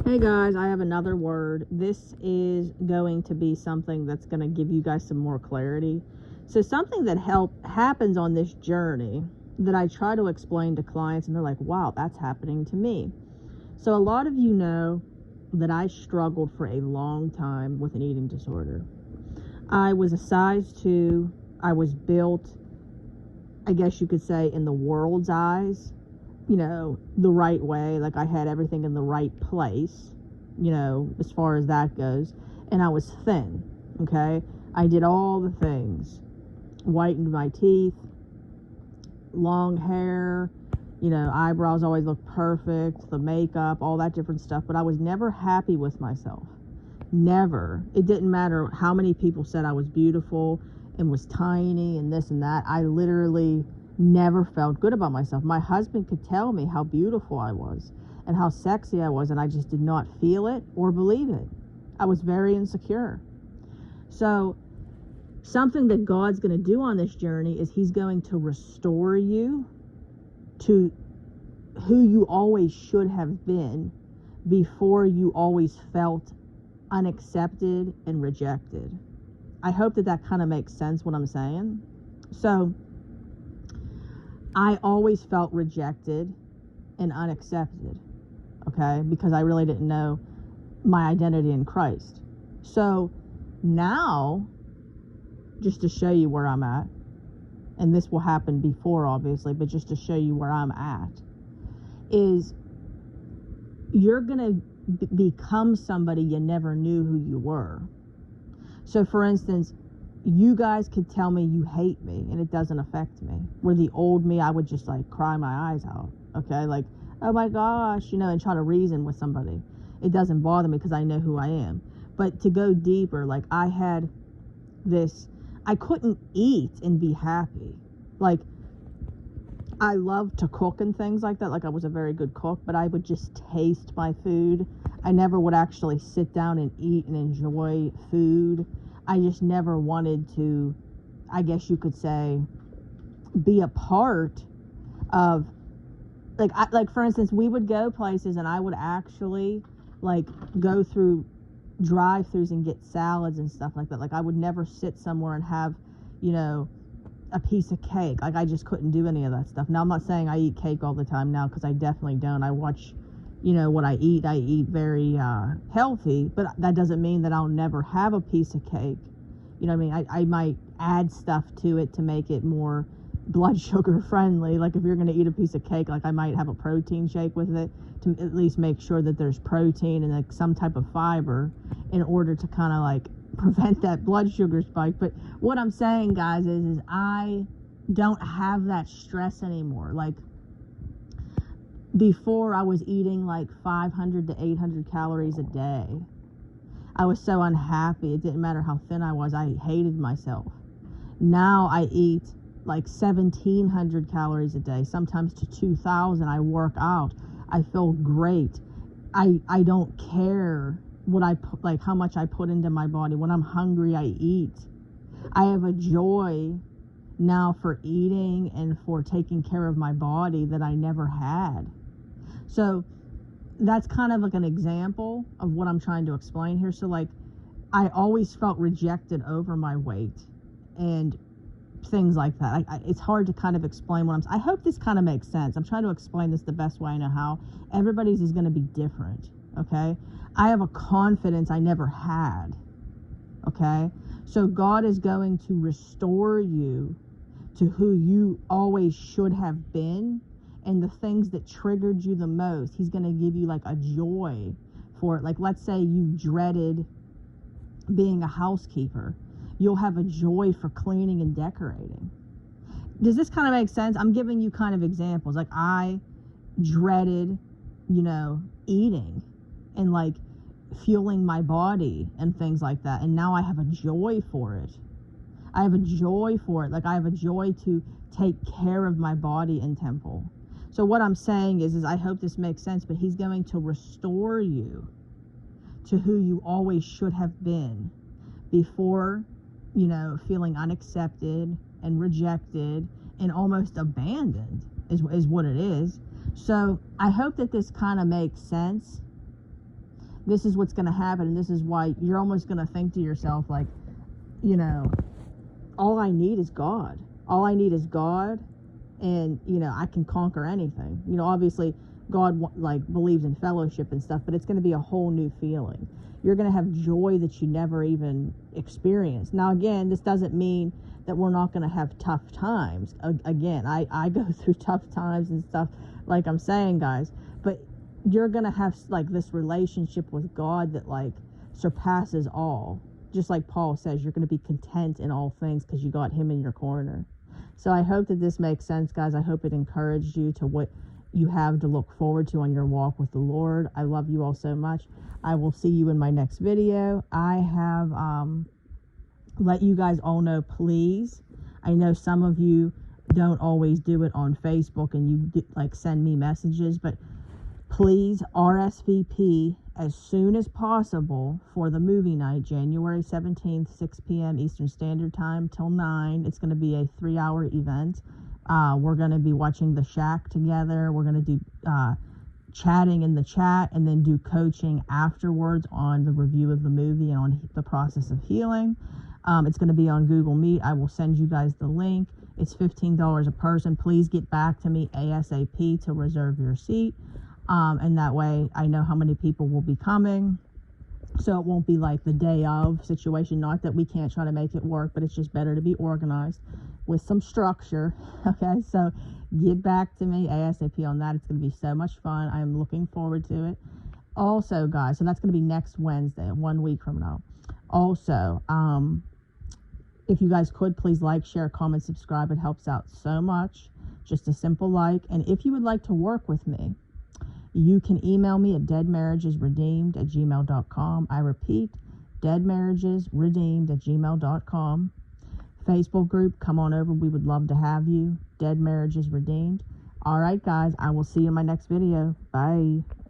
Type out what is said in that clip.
Hey guys, I have another word. This is going to be something that's going to give you guys some more clarity. So something that happens on this journey that I try to explain to clients, and they're like, wow, that's happening to me. So a lot of you know that I struggled for a long time with an eating disorder. I was a size 2. I was built, I guess you could say, in the world's eyes, the right way. Like I had everything in the right place, as far as that goes. And I was thin, okay? I did all the things. Whitened my teeth, long hair, eyebrows always looked perfect, the makeup, all that different stuff. But I was never happy with myself. Never. It didn't matter how many people said I was beautiful and was tiny and this and that. I literally never felt good about myself. My husband could tell me how beautiful I was and how sexy I was, and I just did not feel it or believe it. I was very insecure. So something that God's going to do on this journey is he's going to restore you to who you always should have been before you always felt unaccepted and rejected. I hope that kind of makes sense what I'm saying. So I always felt rejected and unaccepted, okay, because I really didn't know my identity in Christ. So now, just to show you where I'm at, and this will happen before obviously, but just to show you where I'm at, is you're going to become somebody you never knew who you were. So for instance, you guys could tell me you hate me and it doesn't affect me. Where the old me, I would just like cry my eyes out, okay? Like, oh my gosh, and try to reason with somebody. It doesn't bother me because I know who I am. But to go deeper, like I had this, I couldn't eat and be happy. Like, I love to cook and things like that. Like I was a very good cook, but I would just taste my food. I never would actually sit down and eat and enjoy food. I just never wanted to, I guess you could say, be a part of, like for instance, we would go places and I would actually like go through drive-thrus and get salads and stuff like that. Like I would never sit somewhere and have, a piece of cake. Like I just couldn't do any of that stuff. Now I'm not saying I eat cake all the time now, because I definitely don't. I watch, what I eat very healthy, but that doesn't mean that I'll never have a piece of cake. You know what I mean? I might add stuff to it to make it more blood sugar friendly. Like if you're going to eat a piece of cake, like I might have a protein shake with it to at least make sure that there's protein and like some type of fiber in order to kind of like prevent that blood sugar spike. But what I'm saying, guys, is I don't have that stress anymore. Like before, I was eating like 500 to 800 calories a day. I was so unhappy. It didn't matter how thin I was. I hated myself. Now I eat like 1,700 calories a day, sometimes to 2,000. I work out. I feel great. I don't care what I put, like how much I put into my body. When I'm hungry, I eat. I have a joy now for eating and for taking care of my body that I never had. So that's kind of like an example of what I'm trying to explain here. So like I always felt rejected over my weight and things like that. It's hard to kind of explain what I hope this kind of makes sense. I'm trying to explain this the best way I know how. Everybody's is going to be different, okay? I have a confidence I never had, okay? So God is going to restore you to who you always should have been, and the things that triggered you the most. He's going to give you like a joy for it. Like let's say you dreaded being a housekeeper. You'll have a joy for cleaning and decorating. Does this kind of make sense? I'm giving you kind of examples. Like I dreaded, eating and like fueling my body and things like that. And now I have a joy for it. I have a joy for it. Like I have a joy to take care of my body and temple. So what I'm saying is I hope this makes sense, but he's going to restore you to who you always should have been before, feeling unaccepted and rejected and almost abandoned is what it is. So I hope that this kind of makes sense. This is what's going to happen, and this is why you're almost going to think to yourself, like, you know, all I need is God. All I need is God, and, you know, I can conquer anything. You know, obviously, God, like, believes in fellowship and stuff, but it's going to be a whole new feeling. You're going to have joy that you never even experienced. Now, again, this doesn't mean that we're not going to have tough times. Again, I go through tough times and stuff, like I'm saying, guys, but you're going to have, like, this relationship with God that, like, surpasses all. Just like Paul says, you're going to be content in all things because you got him in your corner. So I hope that this makes sense, guys. I hope it encouraged you to what you have to look forward to on your walk with the Lord. I love you all so much. I will see you in my next video. I have let you guys all know, please. I know some of you don't always do it on Facebook and you like send me messages, but please RSVP as soon as possible for the movie night, January 17th, 6 p.m. Eastern Standard Time till 9. It's going to be a 3-hour event. We're going to be watching The Shack together. We're going to do chatting in the chat and then do coaching afterwards on the review of the movie and on the process of healing. It's going to be on Google Meet. I will send you guys the link. It's $15 a person. Please get back to me ASAP to reserve your seat. And that way I know how many people will be coming. So it won't be like the day of situation. Not that we can't try to make it work, but it's just better to be organized with some structure. Okay, so get back to me ASAP on that. It's going to be so much fun. I am looking forward to it. Also, guys, so that's going to be next Wednesday, 1 week from now. Also, if you guys could, please like, share, comment, subscribe. It helps out so much. Just a simple like. And if you would like to work with me, you can email me at deadmarriagesredeemed@gmail.com. I repeat, deadmarriagesredeemed@gmail.com. Facebook group, come on over. We would love to have you. Dead Marriages Redeemed. All right, guys, I will see you in my next video. Bye.